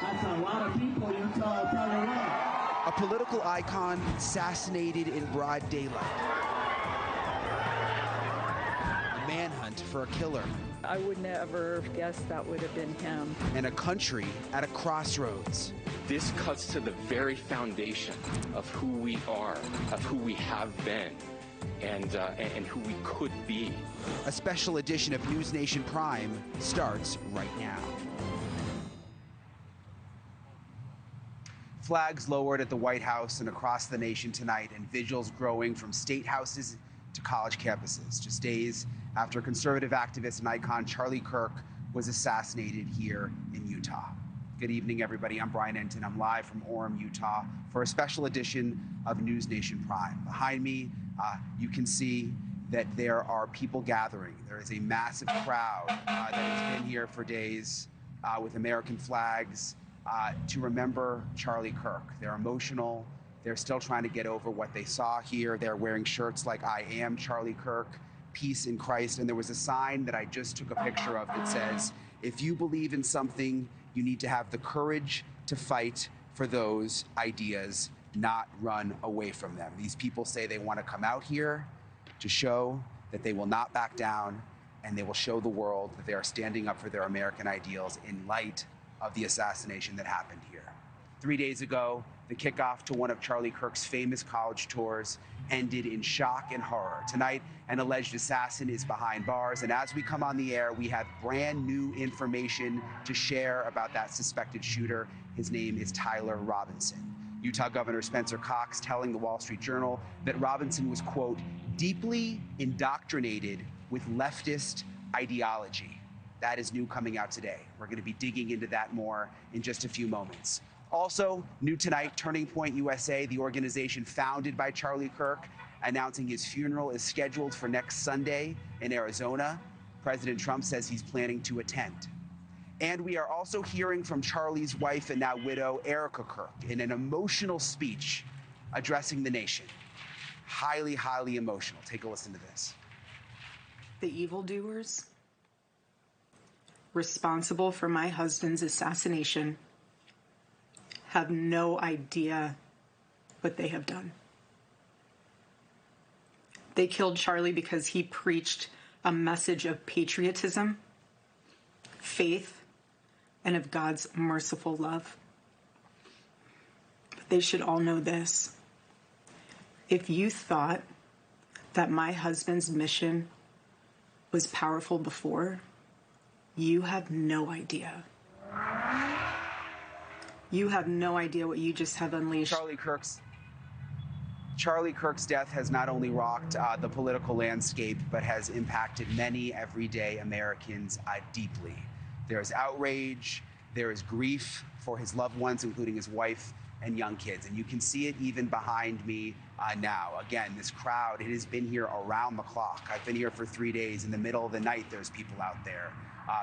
That's a lot of people, Utah. Tell you what. A political icon assassinated in broad daylight. A manhunt for a killer. I would never guess that would have been him. And a country at a crossroads. This cuts to the very foundation of who we are, of who we have been, and who we could be. A special edition of NewsNation Prime starts right now. Flags lowered at the White House and across the nation tonight, and vigils growing from state houses to college campuses, just days after conservative activist and icon Charlie Kirk was assassinated here in Utah. Good evening, everybody. I'm Brian Entin. I'm live from Orem, Utah, for a special edition of NewsNation Prime. Behind me, you can see that there are people gathering. There is a massive crowd that has been here for days with American flags to remember Charlie Kirk. They're emotional. They're still trying to get over what they saw here. They're wearing shirts like "I am Charlie Kirk," "Peace in Christ," and there was a sign that I just took a picture of that says, "If you believe in something, you need to have the courage to fight for those ideas, not run away from them." These people say they want to come out here to show that they will not back down, and they will show the world that they are standing up for their American ideals in light of the assassination that happened here. 3 days ago, the kickoff to one of Charlie Kirk's famous college tours ended in shock and horror. Tonight, an alleged assassin is behind bars, and as we come on the air, we have brand new information to share about that suspected shooter. His name is Tyler Robinson. Utah Governor Spencer Cox telling the Wall Street Journal that Robinson was, quote, deeply indoctrinated with leftist ideology. That is new coming out today. We're going to be digging into that more in just a few moments. Also, new tonight, Turning Point USA, the organization founded by Charlie Kirk, announcing his funeral is scheduled for next Sunday in Arizona. President Trump says he's planning to attend. And we are also hearing from Charlie's wife and now widow, Erica Kirk, in an emotional speech addressing the nation. Highly, highly emotional. Take a listen to this. The evildoers responsible for my husband's assassination have no idea what they have done. They killed Charlie because he preached a message of patriotism, faith, and of God's merciful love. But they should all know this. If you thought that my husband's mission was powerful before, you have no idea. You have no idea what you just have unleashed. Charlie Kirk's death has not only rocked the political landscape, but has impacted many everyday Americans deeply. There is outrage, there is grief for his loved ones, including his wife and young kids. And you can see it even behind me now. Again, this crowd, it has been here around the clock. I've been here for 3 days. In the middle of the night, there's people out there.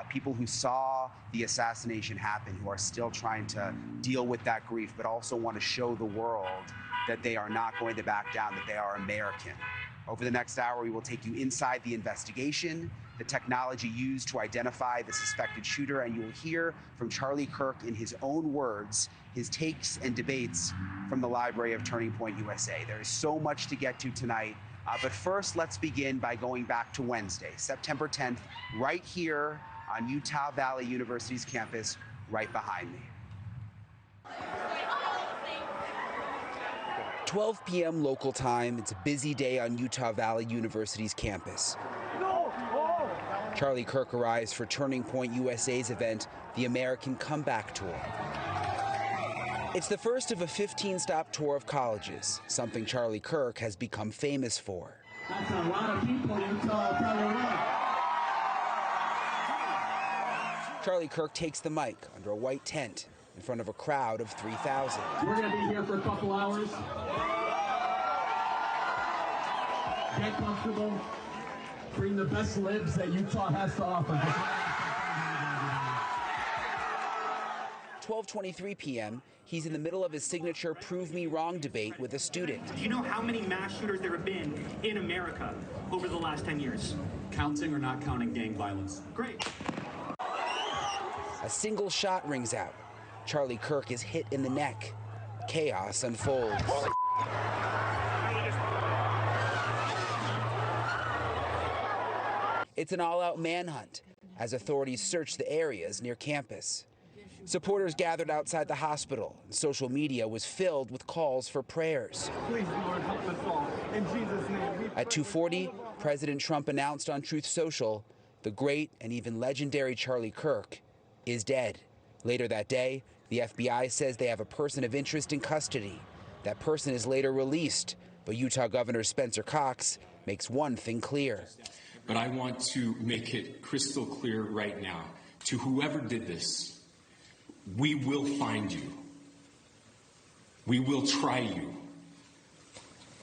People who saw the assassination happen, who are still trying to deal with that grief, but also want to show the world that they are not going to back down, that they are American. Over the next hour, we will take you inside the investigation, the technology used to identify the suspected shooter, and you will hear from Charlie Kirk in his own words, his takes and debates from the library of Turning Point USA. There is so much to get to tonight. But first, let's begin by going back to Wednesday, September 10th, right here on Utah Valley University's campus, right behind me. 12 p.m. local time. It's a busy day on Utah Valley University's campus. Charlie Kirk arrives for Turning Point USA's event, the American Comeback Tour. It's the first of a 15-stop tour of colleges, something Charlie Kirk has become famous for. That's a lot of people, Utah. Tell you what. Charlie Kirk takes the mic under a white tent in front of a crowd of 3,000. We're going to be here for a couple hours. Get comfortable. Bring the best libs that Utah has to offer. 12:23 p.m., he's in the middle of his signature Prove Me Wrong debate with a student. Do you know how many mass shooters there have been in America over the last 10 years? Counting or not counting gang violence? Great. A single shot rings out. Charlie Kirk is hit in the neck. Chaos unfolds. It's an all-out manhunt as authorities search the areas near campus. Supporters gathered outside the hospital, and social media was filled with calls for prayers. Please, Lord, help us all. In Jesus' name. At 2:40, President Trump announced on Truth Social, the great and even legendary Charlie Kirk is dead. Later that day, the FBI says they have a person of interest in custody. That person is later released, but Utah Governor Spencer Cox makes one thing clear. But I want to make it crystal clear right now to whoever did this, we will find you. We will try you.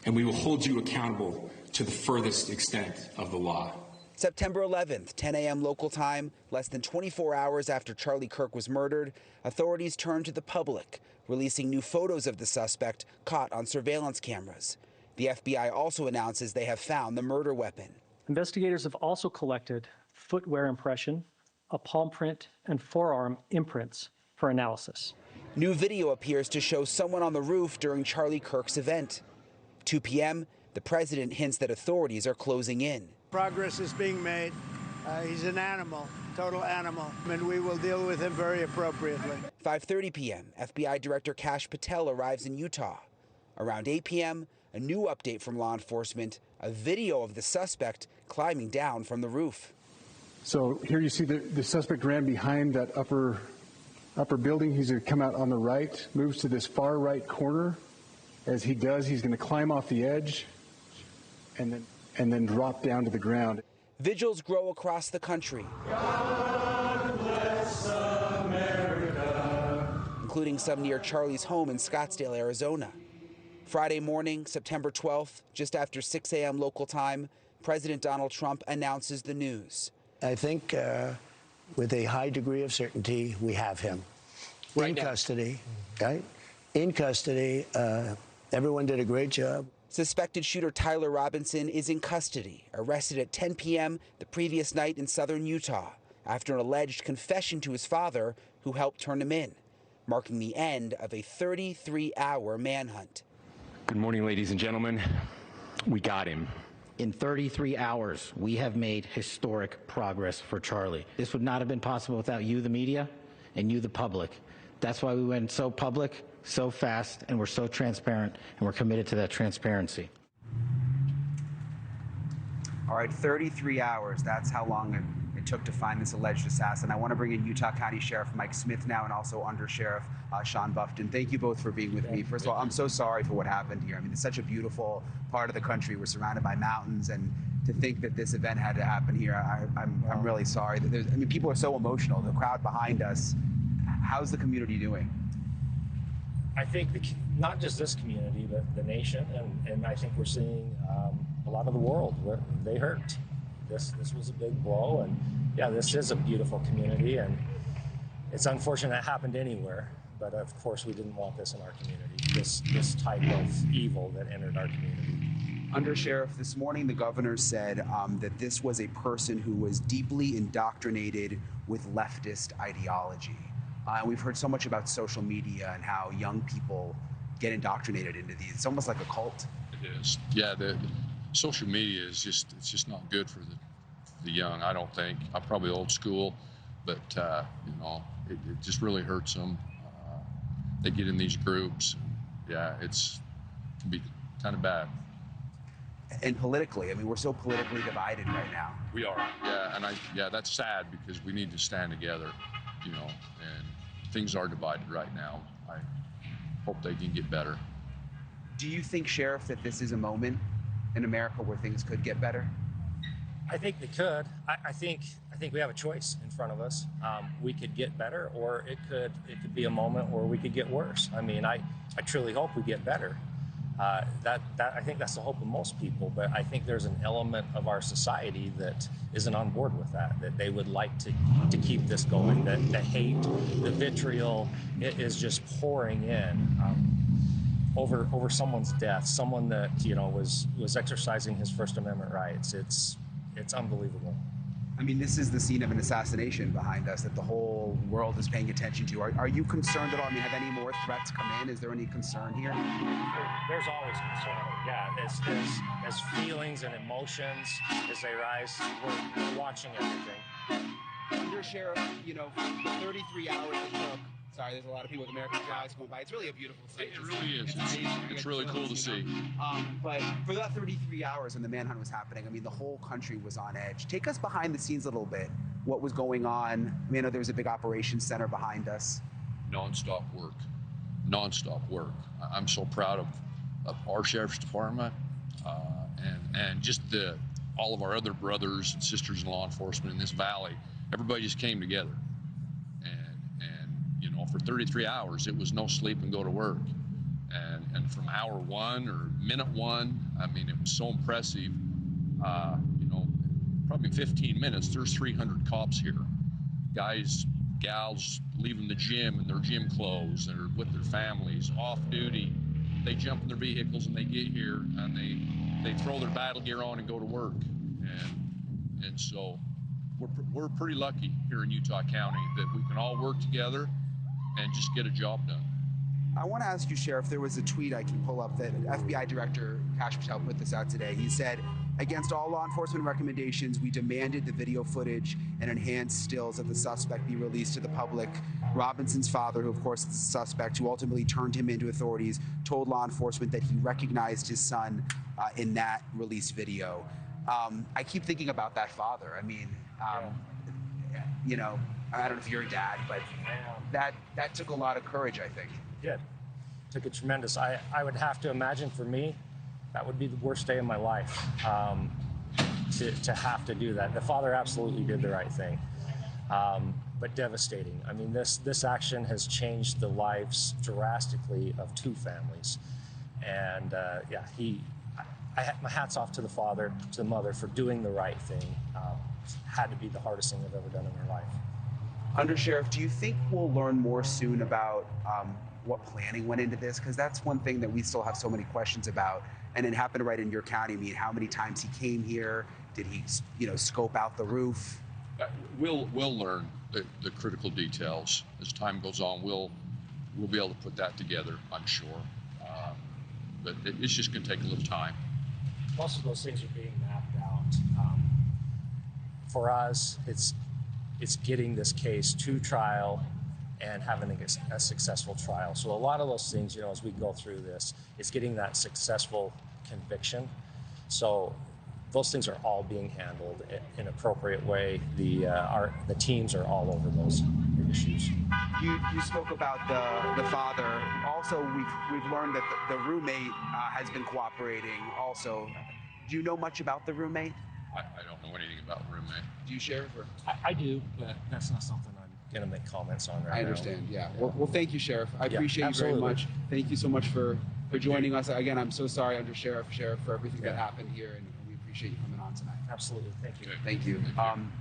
And we will hold you accountable to the furthest extent of the law. September 11th, 10 a.m. local time, less than 24 hours after Charlie Kirk was murdered, authorities turned to the public, releasing new photos of the suspect caught on surveillance cameras. The FBI also announces they have found the murder weapon. Investigators have also collected footwear impression, a palm print, and forearm imprints for analysis. New video appears to show someone on the roof during Charlie Kirk's event. 2 p.m., the president hints that authorities are closing in. Progress is being made. He's an animal, total animal, and we will deal with him very appropriately. 5:30 p.m., FBI Director Kash Patel arrives in Utah. Around 8 p.m., a new update from law enforcement, a video of the suspect climbing down from the roof. So here you see the suspect ran behind that upper building. He's going to come out on the right, moves to this far right corner. As he does, he's going to climb off the edge and then drop down to the ground. Vigils grow across the country, God bless America, including some near Charlie's home in Scottsdale, Arizona. Friday morning, September 12th, just after 6 a.m. local time, President Donald Trump announces the news. I think with a high degree of certainty, we have him in custody, right? In custody. Everyone did a great job. Suspected shooter Tyler Robinson is in custody, arrested at 10 p.m. the previous night in southern Utah after an alleged confession to his father, who helped turn him in, marking the end of a 33-hour manhunt. Good morning, ladies and gentlemen. We got him. In 33 hours, we have made historic progress for Charlie. This would not have been possible without you, the media, and you, the public. That's why we went so public, so fast, and we're so transparent, and we're committed to that transparency. All right, 33 hours. That's how long it took to find this alleged assassin. I want to bring in Utah County Sheriff Mike Smith now, and also Under Sheriff Sean Buffton. Thank you both for being with me. First of all, I'm so sorry for what happened here. I mean, it's such a beautiful part of the country. We're surrounded by mountains, and to think that this event had to happen here, I'm really sorry. I mean, people are so emotional. The crowd behind us. How's the community doing? I think not just this community, but the nation, and I think we're seeing a lot of the world where they hurt. This was a big blow, and yeah, this is a beautiful community, and it's unfortunate it happened anywhere, but of course we didn't want this in our community, this type of evil that entered our community. Under Sheriff, this morning the governor said that this was a person who was deeply indoctrinated with leftist ideology. We've heard so much about social media and how young people get indoctrinated into these. It's almost like a cult. It is. Yeah, the social media is just not good for the young, I don't think. I'm probably old school, but you know, it just really hurts them. They get in these groups. Yeah, it can be kind of bad. And politically, I mean, we're so politically divided right now. We are. Yeah, and that's sad because we need to stand together, you know, and things are divided right now. I hope they can get better. Do you think, Sheriff, that this is a moment in America where things could get better? I think they could. I think we have a choice in front of us. We could get better, or it could be a moment where we could get worse. I mean, I truly hope we get better. I think that's the hope of most people, but I think there's an element of our society that isn't on board with that they would like to keep this going, that the hate, the vitriol, it is just pouring in over someone's death, someone that, you know, was exercising his First Amendment rights. It's unbelievable. I mean, this is the scene of an assassination behind us that the whole world is paying attention to. Are you concerned at all? I mean, have any more threats come in? Is there any concern here? There's always concern. Yeah, as feelings and emotions as they rise, we're watching everything. Under Sheriff, you know, the 33 hours it took. Sorry, there's a lot of people with American flags going by. It's really a beautiful sight. It really is. It's really cool to see. But for that 33 hours when the manhunt was happening, I mean, the whole country was on edge. Take us behind the scenes a little bit. What was going on? I mean, I know there was a big operations center behind us. Non-stop work. Non-stop work. I'm so proud of our sheriff's department and just all of our other brothers and sisters in law enforcement in this valley. Everybody just came together. You know, for 33 hours, it was no sleep and go to work. And from hour one or minute one, I mean, it was so impressive. You know, probably 15 minutes, there's 300 cops here. Guys, gals leaving the gym in their gym clothes or with their families, off duty. They jump in their vehicles and they get here and they throw their battle gear on and go to work. And so we're pretty lucky here in Utah County that we can all work together and just get a job done. I want to ask you, Sheriff, there was a tweet I can pull up that FBI Director Kash Patel put this out today. He said, against all law enforcement recommendations, we demanded the video footage and enhanced stills of the suspect be released to the public. Robinson's father, who of course is the suspect, who ultimately turned him into authorities, told law enforcement that he recognized his son in that released video. I keep thinking about that father. I mean, you know, I don't know if you're a dad, but that took a lot of courage, I think. It did. Took a tremendous. I would have to imagine for me, that would be the worst day of my life to have to do that. The father absolutely did the right thing, but devastating. I mean, this action has changed the lives drastically of two families, and my hat's off to the father, to the mother for doing the right thing. Had to be the hardest thing they've ever done in their life. Under Sheriff, do you think we'll learn more soon about what planning went into this? Because that's one thing that we still have so many questions about. And it happened right in your county. I mean, how many times he came here? Did he, you know, scope out the roof? We'll learn the critical details as time goes on. We'll be able to put that together, I'm sure. But it's just going to take a little time. Most of those things are being mapped out. For us, it's getting this case to trial and having a successful trial. So a lot of those things, you know, as we go through this, it's getting that successful conviction. So those things are all being handled in an appropriate way. The teams are all over those issues. You spoke about the father. Also, we've learned that the roommate has been cooperating. Also, do you know much about the roommate? I don't know anything about the roommate. Do you, Sheriff? I do, but that's not something I'm going to make comments on right now. I understand, yeah. Well, thank you, Sheriff. I appreciate absolutely. you very much. Thank you so much for joining us. Again, I'm so sorry, Under Sheriff, for everything that happened here, and we appreciate you coming on tonight. Absolutely, thank you. Thank you.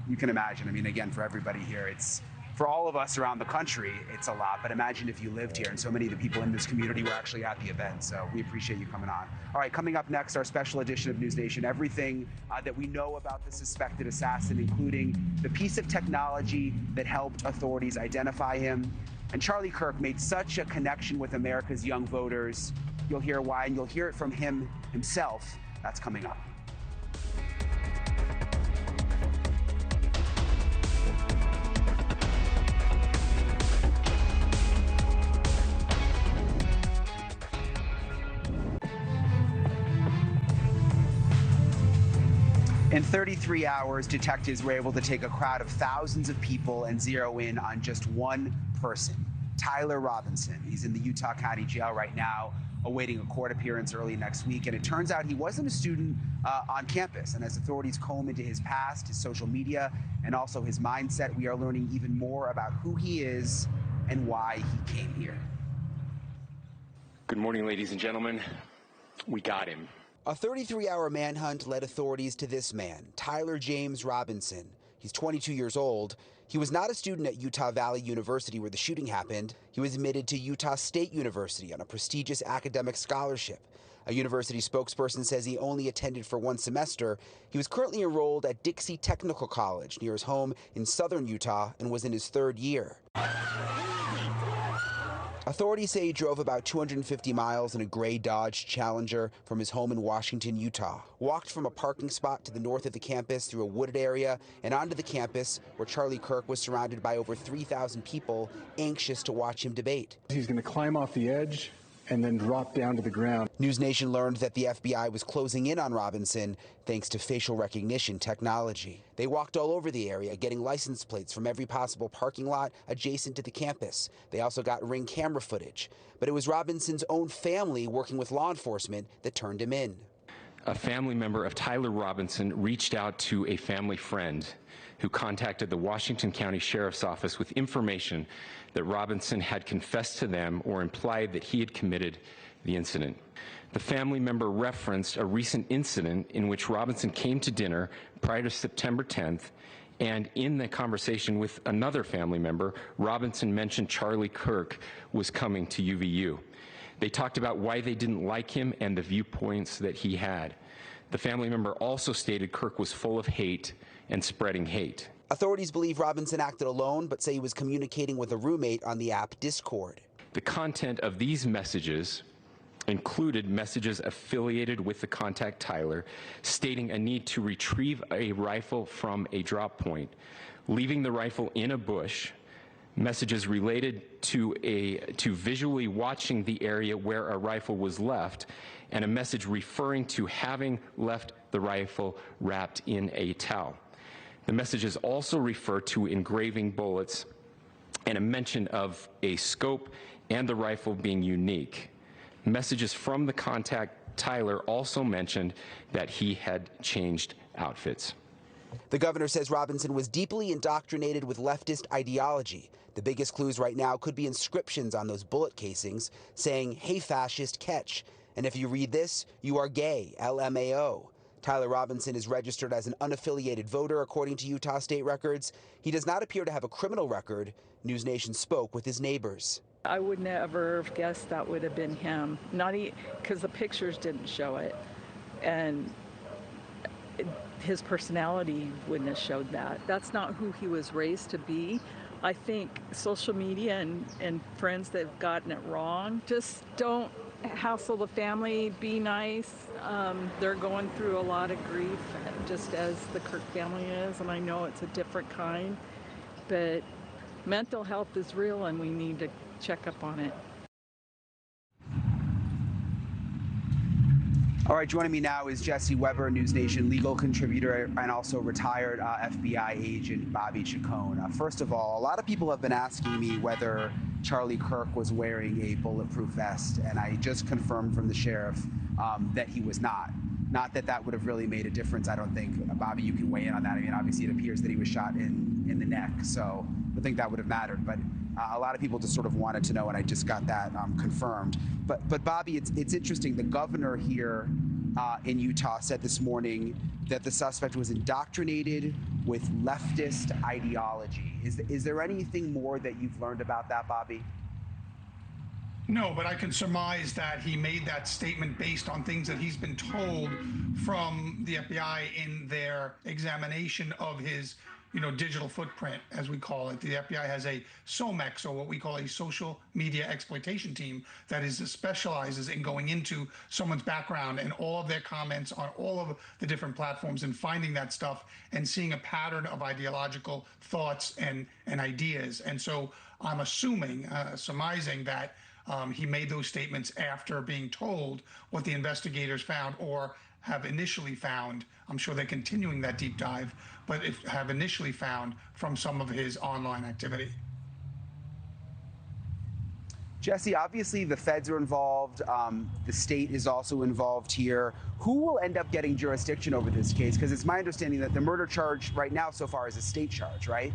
You can imagine, I mean, again, for everybody here, it's, for all of us around the country, it's a lot, but imagine if you lived here, and so many of the people in this community were actually at the event, so we appreciate you coming on. All right, coming up next, our special edition of NewsNation, everything that we know about the suspected assassin, including the piece of technology that helped authorities identify him. And Charlie Kirk made such a connection with America's young voters. You'll hear why, and you'll hear it from him himself. That's coming up. In 33 hours, detectives were able to take a crowd of thousands of people and zero in on just one person, Tyler Robinson. He's in the Utah County Jail right now, awaiting a court appearance early next week. And it turns out he wasn't a student on campus. And as authorities comb into his past, his social media, and also his mindset, we are learning even more about who he is and why he came here. Good morning, ladies and gentlemen. We got him. A 33-hour manhunt led authorities to this man, Tyler James Robinson. He's 22 years old. He was not a student at Utah Valley University where the shooting happened. He was admitted to Utah State University on a prestigious academic scholarship. A university spokesperson says he only attended for one semester. He was currently enrolled at Dixie Technical College near his home in southern Utah and was in his third year. Authorities say he drove about 250 miles in a gray Dodge Challenger from his home in Washington, Utah, walked from a parking spot to the north of the campus through a wooded area and onto the campus where Charlie Kirk was surrounded by over 3,000 people anxious to watch him debate. He's going to climb off the edge and then drop down to the ground. NewsNation learned that the FBI was closing in on Robinson thanks to facial recognition technology. They walked all over the area, getting license plates from every possible parking lot adjacent to the campus. They also got Ring camera footage. But it was Robinson's own family working with law enforcement that turned him in. A family member of Tyler Robinson reached out to a family friend who contacted the Washington County Sheriff's Office with information that Robinson had confessed to them or implied that he had committed the incident. The family member referenced a recent incident in which Robinson came to dinner prior to September 10th, and in the conversation with another family member, Robinson mentioned Charlie Kirk was coming to UVU. They talked about why they didn't like him and the viewpoints that he had. The family member also stated Kirk was full of hate and spreading hate. Authorities believe Robinson acted alone, but say he was communicating with a roommate on the app Discord. The content of these messages included messages affiliated with the contact Tyler, stating a need to retrieve a rifle from a drop point, leaving the rifle in a bush, messages related to visually watching the area where a rifle was left, and a message referring to having left the rifle wrapped in a towel. The messages also refer to engraving bullets and a mention of a scope and the rifle being unique. Messages from the contact Tyler also mentioned that he had changed outfits. The governor says Robinson was deeply indoctrinated with leftist ideology. The biggest clues right now could be inscriptions on those bullet casings saying, "Hey fascist, catch. And if you read this, you are gay, LMAO." Tyler Robinson is registered as an unaffiliated voter, according to Utah state records. He does not appear to have a criminal record. NewsNation spoke with his neighbors. I would never have guessed that would have been him, not because the pictures didn't show it, and his personality wouldn't have showed that. That's not who he was raised to be. I think social media and friends that have gotten it wrong, just don't hassle the family, be nice. They're going through a lot of grief, just as the Kirk family is, and I know it's a different kind, but mental health is real and we need to check up on it. All right, joining me now is Jesse Weber, NewsNation legal contributor and also retired FBI agent Bobby Chacon. First of all, a lot of people have been asking me whether Charlie Kirk was wearing a bulletproof vest, and I just confirmed from the sheriff that he was not. Not that that would have really made a difference, I don't think. Bobby, you can weigh in on that. I mean, obviously it appears that he was shot in the neck, so I don't think that would have mattered. But a lot of people just sort of wanted to know, and I just got that confirmed. But Bobby, it's interesting. The governor here in Utah said this morning that the suspect was indoctrinated with leftist ideology. Is there anything more that you've learned about that, Bobby? No, but I can surmise that he made that statement based on things that he's been told from the FBI in their examination of his, digital footprint, as we call it. The FBI has a SOMEX, or what we call a social media exploitation team, that specializes in going into someone's background and all of their comments on all of the different platforms and finding that stuff and seeing a pattern of ideological thoughts and ideas. And so I'm assuming, surmising that he made those statements after being told what the investigators found or have initially found. I'm sure they're continuing that deep dive, but have initially found from some of his online activity. Jesse, obviously the feds are involved. The state is also involved here. Who will end up getting jurisdiction over this case? Because it's my understanding that the murder charge right now so far is a state charge, right?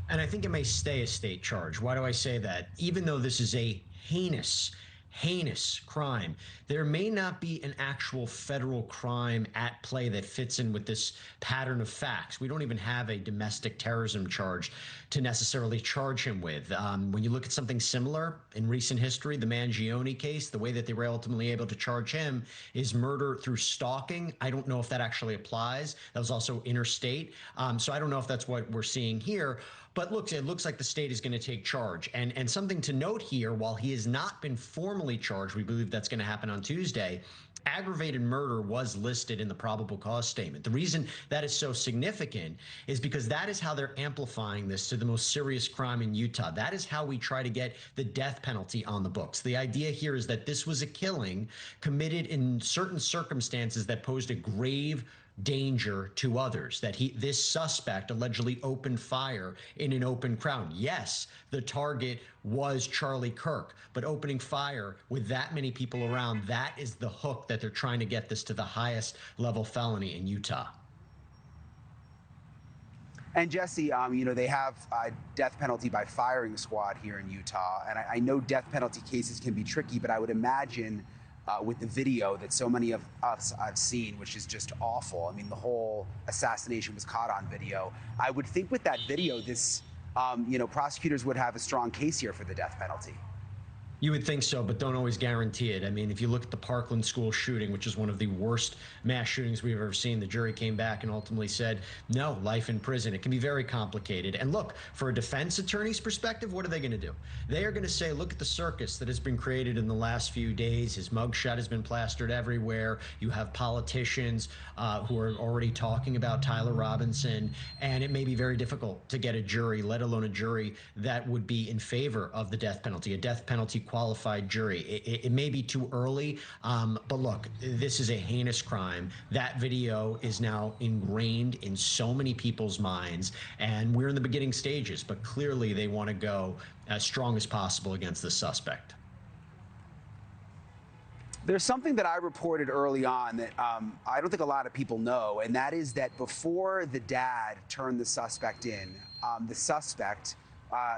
And I think it may stay a state charge. Why do I say that? Even though this is a heinous heinous crime. There may not be an actual federal crime at play that fits in with this pattern of facts. We don't even have a domestic terrorism charge to necessarily charge him with. When you look at something similar in recent history, the Mangione case, the way that they were ultimately able to charge him is murder through stalking. I don't know if that actually applies. That was also interstate. So I don't know if that's what we're seeing here. But look, it looks like the state is going to take charge. And something to note here, while he has not been formally charged, we believe that's going to happen on Tuesday, aggravated murder was listed in the probable cause statement. The reason that is so significant is because that is how they're amplifying this to the most serious crime in Utah. That is how we try to get the death penalty on the books. The idea here is that this was a killing committed in certain circumstances that posed a grave danger to others, that this suspect allegedly opened fire in an open crowd. Yes, the target was Charlie Kirk, but opening fire with that many people around, that is the hook that they're trying to get this to the highest level felony in Utah. And Jesse, you know, they have death penalty by firing squad here in Utah. And I know death penalty cases can be tricky, but I would imagine with the video that so many of us have seen, which is just awful. I mean, the whole assassination was caught on video. I would think with that video, this, you know, prosecutors would have a strong case here for the death penalty. You would think so, but don't always guarantee it. I mean, if you look at the Parkland school shooting, which is one of the worst mass shootings we've ever seen, the jury came back and ultimately said, no, life in prison. It can be very complicated. And look, for a defense attorney's perspective, what are they going to do? They are going to say, look at the circus that has been created in the last few days. His mugshot has been plastered everywhere. You have politicians who are already talking about Tyler Robinson, and it may be very difficult to get a jury, let alone a jury that would be in favor of the death penalty, a death penalty qualified jury. It may be too early, but look, this is a heinous crime. That video is now ingrained in so many people's minds, and we're in the beginning stages, but clearly they want to go as strong as possible against the suspect. There's something that I reported early on that I don't think a lot of people know, and that is that before the dad turned the suspect in, the suspect,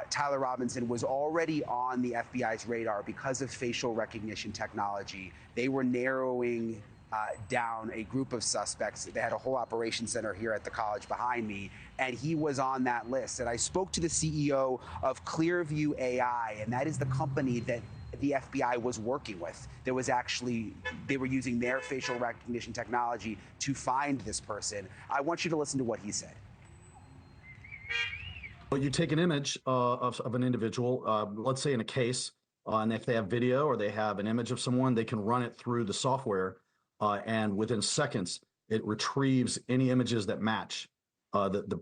Tyler Robinson, was already on the FBI's radar because of facial recognition technology. They were narrowing down a group of suspects. They had a whole operations center here at the college behind me, and he was on that list. And I spoke to the CEO of Clearview AI, and that is the company that the FBI was working with. There was actually, they were using their facial recognition technology to find this person. I want you to listen to what he said. Well, you take an image of an individual, let's say in a case, and if they have video or they have an image of someone, they can run it through the software, and within seconds, it retrieves any images that match the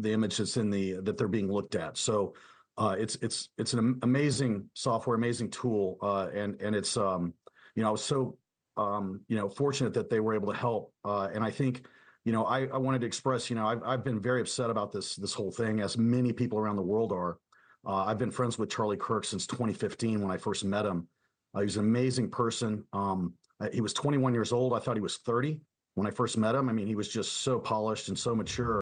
image that's in that they're being looked at. So it's an amazing software, amazing tool, and it's you know, I was so you know, fortunate that they were able to help, and I think, you know, I wanted to express, you know, I've been very upset about this whole thing, as many people around the world are. I've been friends with Charlie Kirk since 2015 when I first met him. He was an amazing person. He was 21 years old. I thought he was 30 when I first met him. I mean, he was just so polished and so mature.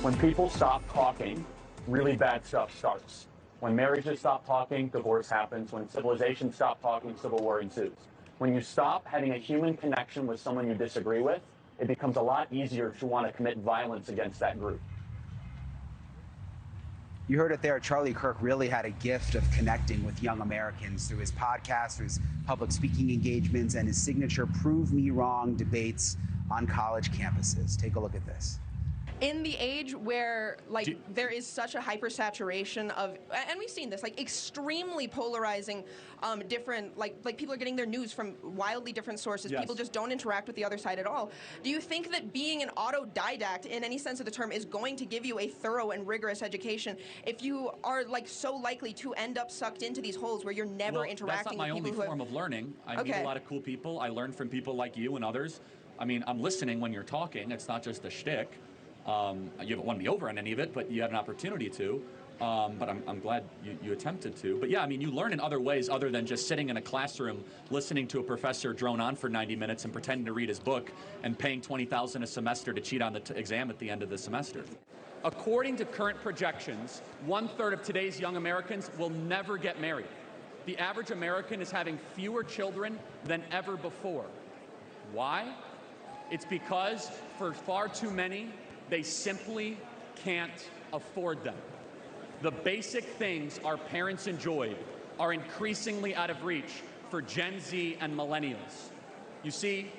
When people stop talking, really bad stuff starts. When marriages stop talking, divorce happens. When civilizations stop talking, civil war ensues. When you stop having a human connection with someone you disagree with, it becomes a lot easier to want to commit violence against that group. You heard it there. Charlie Kirk really had a gift of connecting with young Americans through his podcast, through his public speaking engagements, and his signature Prove Me Wrong debates on college campuses. Take a look at this. In the age where, like, there is such a hypersaturation of, and we've seen this, like, extremely polarizing, different, like people are getting their news from wildly different sources. Yes. People just don't interact with the other side at all. Do you think that being an autodidact, in any sense of the term, is going to give you a thorough and rigorous education if you are, like, so likely to end up sucked into these holes where you're never interacting with people who have... That's not my only form of learning. I meet a lot of cool people. I learn from people like you and others. I mean, I'm listening when you're talking. It's not just a shtick. You haven't won me over on any of it, but you had an opportunity to. But I'm glad you attempted to. But yeah, I mean, you learn in other ways other than just sitting in a classroom, listening to a professor drone on for 90 minutes and pretending to read his book and paying $20,000 a semester to cheat on the exam at the end of the semester. According to current projections, 1/3 of today's young Americans will never get married. The average American is having fewer children than ever before. Why? It's because for far too many, they simply can't afford them. The basic things our parents enjoyed are increasingly out of reach for Gen Z and millennials. You see,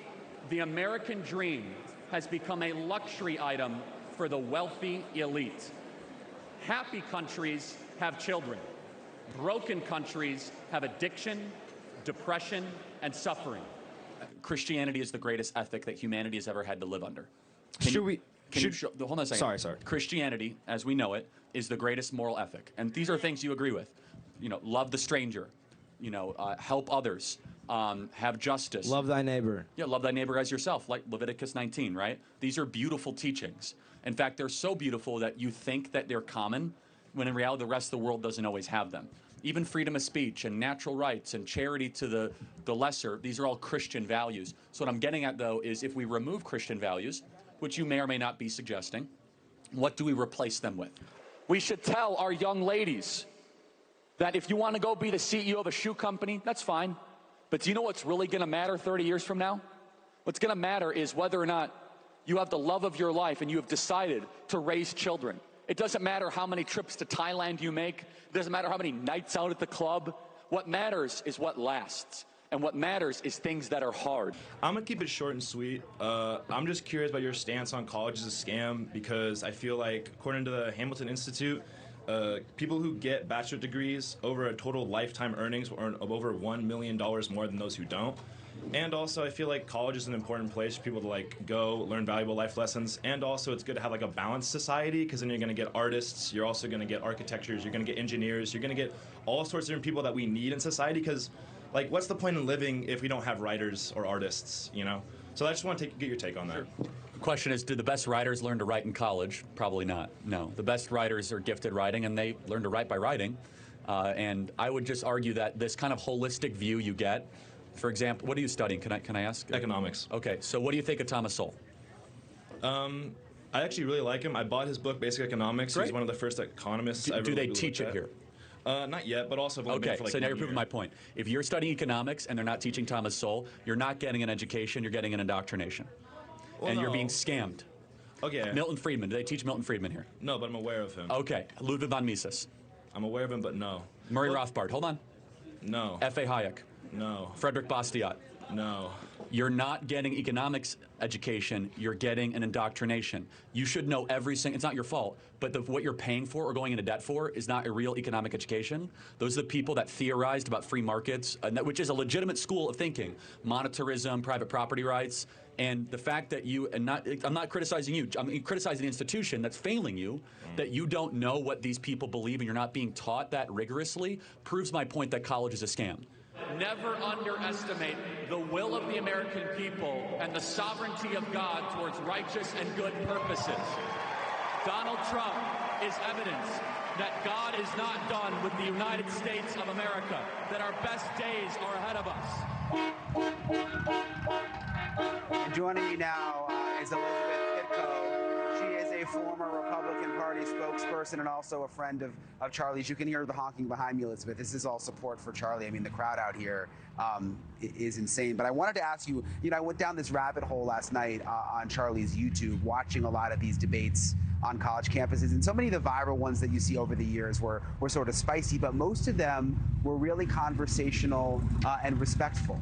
the American dream has become a luxury item for the wealthy elite. Happy countries have children. Broken countries have addiction, depression, and suffering. Christianity is the greatest ethic that humanity has ever had to live under. Hold on a second. Sorry. Christianity, as we know it, is the greatest moral ethic. And these are things you agree with. You know, love the stranger, you know, help others, have justice. Love thy neighbor. Yeah, love thy neighbor as yourself, like Leviticus 19, right? These are beautiful teachings. In fact, they're so beautiful that you think that they're common, when in reality the rest of the world doesn't always have them. Even freedom of speech and natural rights and charity to the lesser, these are all Christian values. So what I'm getting at, though, is if we remove Christian values, which you may or may not be suggesting, what do we replace them with? We should tell our young ladies that if you want to go be the CEO of a shoe company, that's fine. But do you know what's really going to matter 30 years from now? What's going to matter is whether or not you have the love of your life and you have decided to raise children. It doesn't matter how many trips to Thailand you make. It doesn't matter how many nights out at the club. What matters is what lasts. And what matters is things that are hard. I'm going to keep it short and sweet. I'm just curious about your stance on college as a scam, because I feel like, according to the Hamilton Institute, people who get bachelor degrees over a total lifetime earnings will earn over $1 million more than those who don't. And also, I feel like college is an important place for people to like go learn valuable life lessons. And also, it's good to have like a balanced society, because then you're going to get artists, you're also going to get architectures, you're going to get engineers, you're going to get all sorts of different people that we need in society. Because, like, what's the point in living if we don't have writers or artists? You know. So I just want to get your take on that. The question is, did the best writers learn to write in college? Probably not. No, the best writers are gifted writing, and they learn to write by writing. And I would just argue that this kind of holistic view you get. For example, what are you studying? Can I ask? Economics. Okay, so what do you think of Thomas Sowell? I actually really like him. I bought his book, Basic Economics. Great. He's one of the first economists I ever Do they really teach it looked here? at. Not yet, but also I've only been Okay, for like so now 1 you're proving year. my point. If you're studying economics and they're not teaching Thomas Sowell, you're not getting an education, you're getting an indoctrination. Well, and you're no. being scammed. Okay. Milton Friedman, do they teach Milton Friedman here? No, but I'm aware of him. Okay, Ludwig von Mises. I'm aware of him, but no. Murray Rothbard, hold on. No. F.A. Hayek. No. Frederick Bastiat. No. You're not getting economics education, you're getting an indoctrination. You should know every single, it's not your fault, but what you're paying for or going into debt for is not a real economic education. Those are the people that theorized about free markets, which is a legitimate school of thinking. Monetarism, private property rights, and the fact that I'm not criticizing you, I'm criticizing the institution that's failing you, that you don't know what these people believe and you're not being taught that rigorously, proves my point that college is a scam. Never underestimate the will of the American people and the sovereignty of God towards righteous and good purposes. Donald Trump is evidence that God is not done with the United States of America, that our best days are ahead of us. Joining me now is Elizabeth Pitko. She is a former Republican Party spokesperson and also a friend of Charlie's. You can hear the honking behind me, Elizabeth. This is all support for Charlie. I mean, the crowd out here is insane. But I wanted to ask you, I went down this rabbit hole last night on Charlie's YouTube, watching a lot of these debates on college campuses. And so many of the viral ones that you see over the years were sort of spicy, but most of them were really conversational and respectful.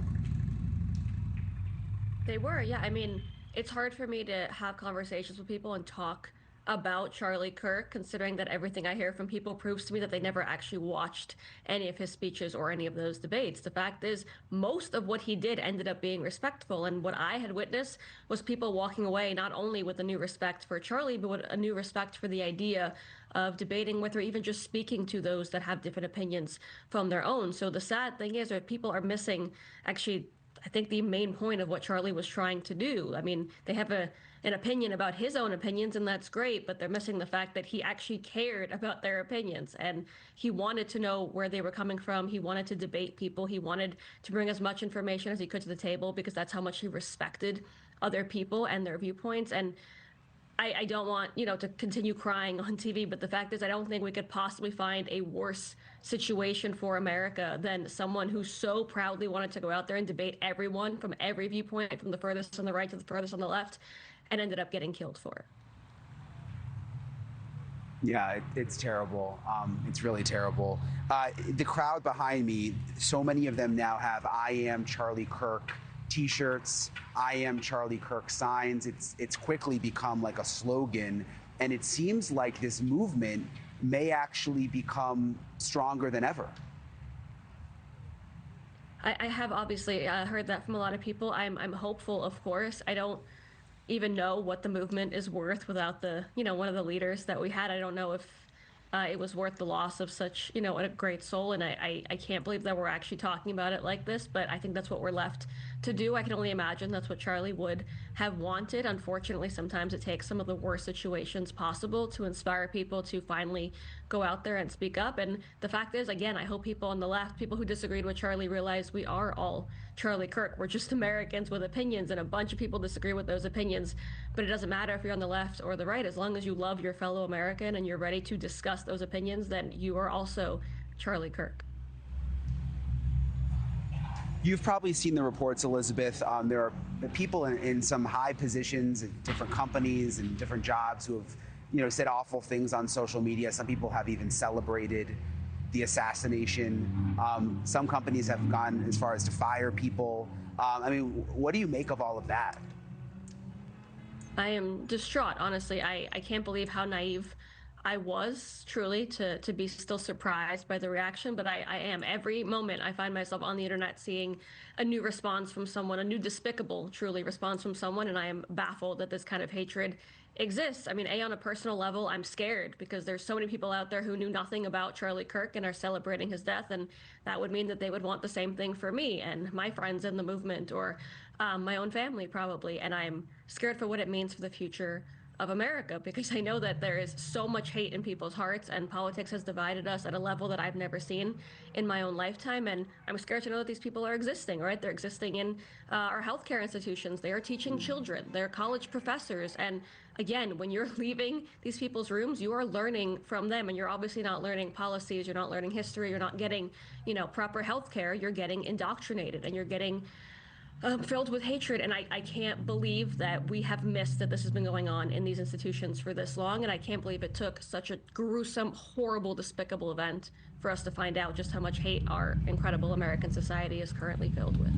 They were, yeah. I mean, it's hard for me to have conversations with people and talk about Charlie Kirk, considering that everything I hear from people proves to me that they never actually watched any of his speeches or any of those debates. The fact is, most of what he did ended up being respectful, and what I had witnessed was people walking away not only with a new respect for Charlie, but with a new respect for the idea of debating with or even just speaking to those that have different opinions from their own. So the sad thing is that people are missing, actually, I think, the main point of what Charlie was trying to do. I mean, they have an opinion about his own opinions, and that's great, but they're missing the fact that he actually cared about their opinions, and he wanted to know where they were coming from. He wanted to debate people. He wanted to bring as much information as he could to the table, because that's how much he respected other people and their viewpoints. And I don't want, to continue crying on TV, but the fact is I don't think we could possibly find a worse situation for America than someone who so proudly wanted to go out there and debate everyone from every viewpoint, from the furthest on the right to the furthest on the left, and ended up getting killed for it. Yeah, it's terrible. It's really terrible. The crowd behind me, so many of them now have "I am Charlie Kirk" T-shirts, "I am Charlie Kirk" signs. It's quickly become like a slogan, and it seems like this movement may actually become stronger than ever. I have obviously heard that from a lot of people. I'm hopeful, of course. I don't even know what the movement is worth without the, one of the leaders that we had. I don't know if it was worth the loss of such, a great soul. And I can't believe that we're actually talking about it like this, but I think that's what we're left to do. I can only imagine that's what Charlie would have wanted. Unfortunately, sometimes it takes some of the worst situations possible to inspire people to finally go out there and speak up. And the fact is, again, I hope people on the left, people who disagreed with Charlie, realize we are all Charlie Kirk. We're just Americans with opinions, and a bunch of people disagree with those opinions. But it doesn't matter if you're on the left or the right. As long as you love your fellow American and you're ready to discuss those opinions, then you are also Charlie Kirk. You've probably seen the reports, Elizabeth. There are people in some high positions at different companies and different jobs who have, said awful things on social media. Some people have even celebrated the assassination. Some companies have gone as far as to fire people. What do you make of all of that? I am distraught, honestly. I can't believe how naive I was, truly, to be still surprised by the reaction, but I am. Every moment I find myself on the internet seeing a new response from someone, a new despicable, truly, response from someone, and I am baffled that this kind of hatred exists. On a personal level, I'm scared because there's so many people out there who knew nothing about Charlie Kirk and are celebrating his death, and that would mean that they would want the same thing for me and my friends in the movement, or my own family, probably, and I'm scared for what it means for the future of America, because I know that there is so much hate in people's hearts, and politics has divided us at a level that I've never seen in my own lifetime. And I'm scared to know that these people are existing, right? They're existing in our healthcare institutions. They are teaching children. They're college professors. And again, when you're leaving these people's rooms, you are learning from them, and you're obviously not learning policies. You're not learning history. You're not getting, proper healthcare. You're getting indoctrinated, and you're getting filled with hatred. And I can't believe that we have missed that this has been going on in these institutions for this long. And I can't believe it took such a gruesome, horrible, despicable event for us to find out just how much hate our incredible American society is currently filled with.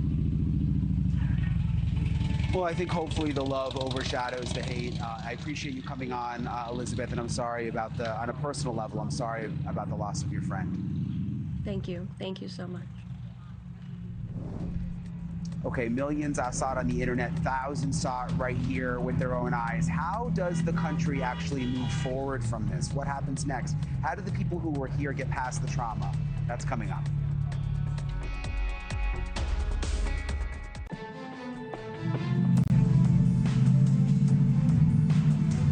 Well, I think hopefully the love overshadows the hate. I appreciate you coming on, Elizabeth, and I'm sorry about on a personal level, I'm sorry about the loss of your friend. Thank you. Thank you so much. Okay, millions saw it on the internet, thousands saw it right here with their own eyes. How does the country actually move forward from this? What happens next? How do the people who were here get past the trauma? That's coming up.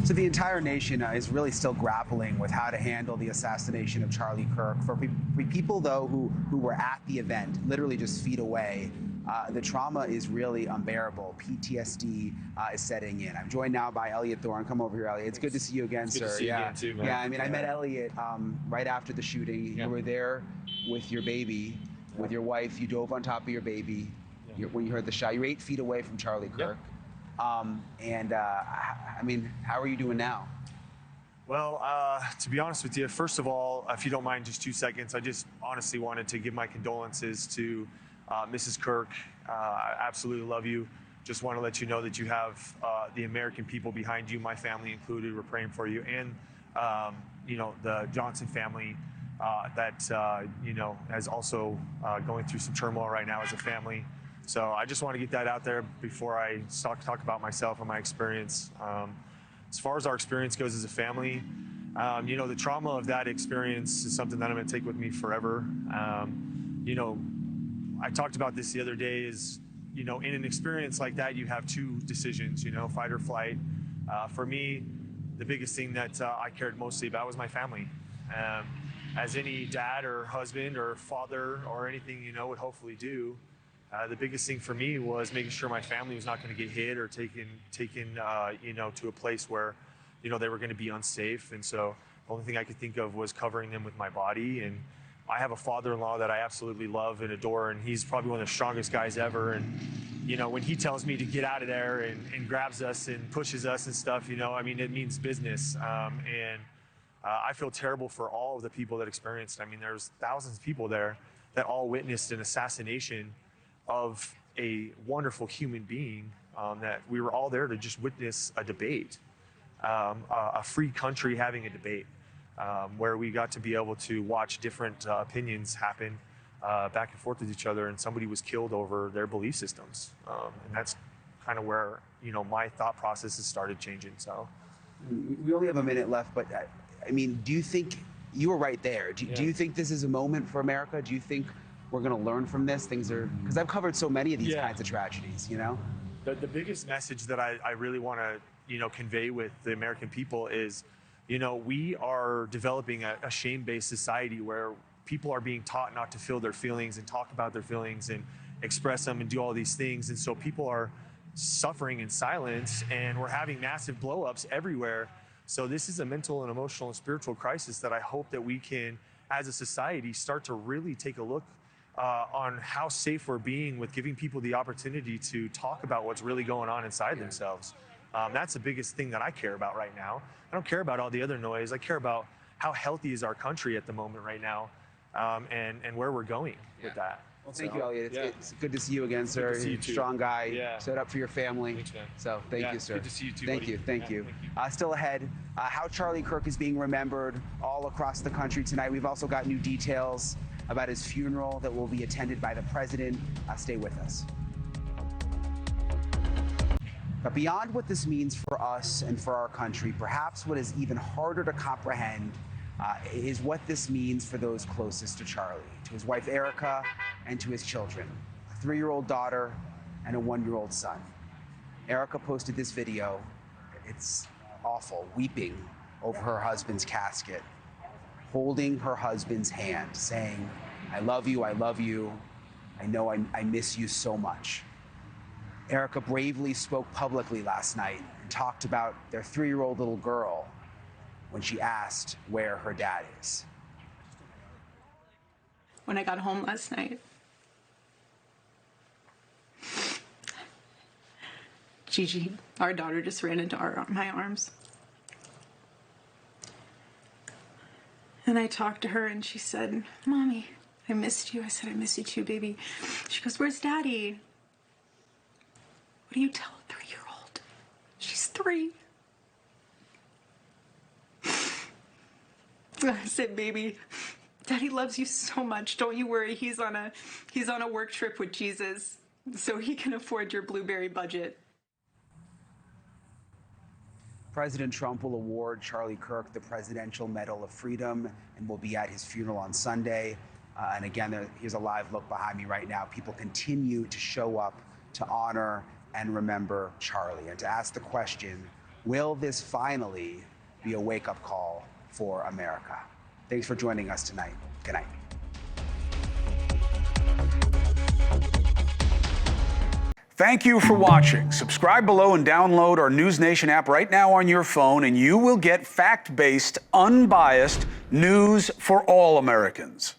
So the entire nation is really still grappling with how to handle the assassination of Charlie Kirk. For people, though, who were at the event, literally just feet away, the trauma is really unbearable. PTSD is setting in. I'm joined now by Elliot Thorne. Come over here, Elliot. It's good to see you again, sir. Good to see you again, too, man. Yeah, I met Elliot right after the shooting. You were there with your baby, with your wife. You dove on top of your baby when you heard the shot. You were 8 feet away from Charlie Kirk. How are you doing now? Well, to be honest with you, first of all, if you don't mind just 2 seconds, I just honestly wanted to give my condolences to Mrs. Kirk. I absolutely love you. Just want to let you know that you have the American people behind you, my family included. We're praying for you, and the Johnson family that is also going through some turmoil right now as a family. So I just want to get that out there before I talk about myself and my experience. As far as our experience goes as a family, the trauma of that experience is something that I'm going to take with me forever. I talked about this the other day is, in an experience like that, you have two decisions, fight or flight. For me, the biggest thing that I cared mostly about was my family. As any dad or husband or father or anything, would hopefully do, the biggest thing for me was making sure my family was not going to get hit or taken to a place where they were going to be unsafe. And so the only thing I could think of was covering them with my body. And I have a father-in-law that I absolutely love and adore, and he's probably one of the strongest guys ever. And, when he tells me to get out of there and grabs us and pushes us and stuff, I mean, it means business. I feel terrible for all of the people that experienced it. I mean, there's thousands of people there that all witnessed an assassination of a wonderful human being, that we were all there to just witness a debate, a free country having a debate, where we got to be able to watch different opinions happen back and forth with each other, and somebody was killed over their belief systems. And that's kind of where, my thought processes started changing. So we only have a minute left, but I mean, do you think you were right there? Do you think this is a moment for America? Do you think we're going to learn from this? Because I've covered so many of these kinds of tragedies, The biggest message that I really want to, convey with the American people is, we are developing a shame-based society where people are being taught not to feel their feelings and talk about their feelings and express them and do all these things. And so people are suffering in silence, and we're having massive blow-ups everywhere. So this is a mental and emotional and spiritual crisis that I hope that we can, as a society, start to really take a look on how safe we're being with giving people the opportunity to talk about what's really going on inside themselves. That's the biggest thing that I care about right now. I don't care about all the other noise. I care about how healthy is our country at the moment right now, and where we're going with that. Well, thank you, Elliot. It's good to see you again, sir. You're a strong guy. Stood up for your family. Thanks, man. So thank you, sir. Good to see you too, Thank buddy. you. Thank you. Still ahead, how Charlie Kirk is being remembered all across the country tonight. We've also got new details about his funeral that will be attended by the president. Stay with us. But beyond what this means for us and for our country, perhaps what is even harder to comprehend is what this means for those closest to Charlie, to his wife Erica, and to his children, a 3-year-old daughter and a 1-year-old son. Erica posted this video. It's awful, weeping over her husband's casket, holding her husband's hand, saying, I love you, I love you. I know I miss you so much. Erica bravely spoke publicly last night and talked about their 3-year-old little girl when she asked where her dad is. When I got home last night, Gigi, our daughter, just ran into my arms. And I talked to her and she said, Mommy, I missed you. I said, I miss you too, baby. She goes, where's Daddy? What do you tell a 3-year-old? She's 3. I said, baby, Daddy loves you so much. Don't you worry. He's on a work trip with Jesus, so he can afford your blueberry budget. President Trump will award Charlie Kirk the Presidential Medal of Freedom and will be at his funeral on Sunday. And again, here's a live look behind me right now. People continue to show up to honor and remember Charlie and to ask the question, will this finally be a wake-up call for America? Thanks for joining us tonight. Good night. Thank you for watching. Subscribe below and download our NewsNation app right now on your phone, and you will get fact-based, unbiased news for all Americans.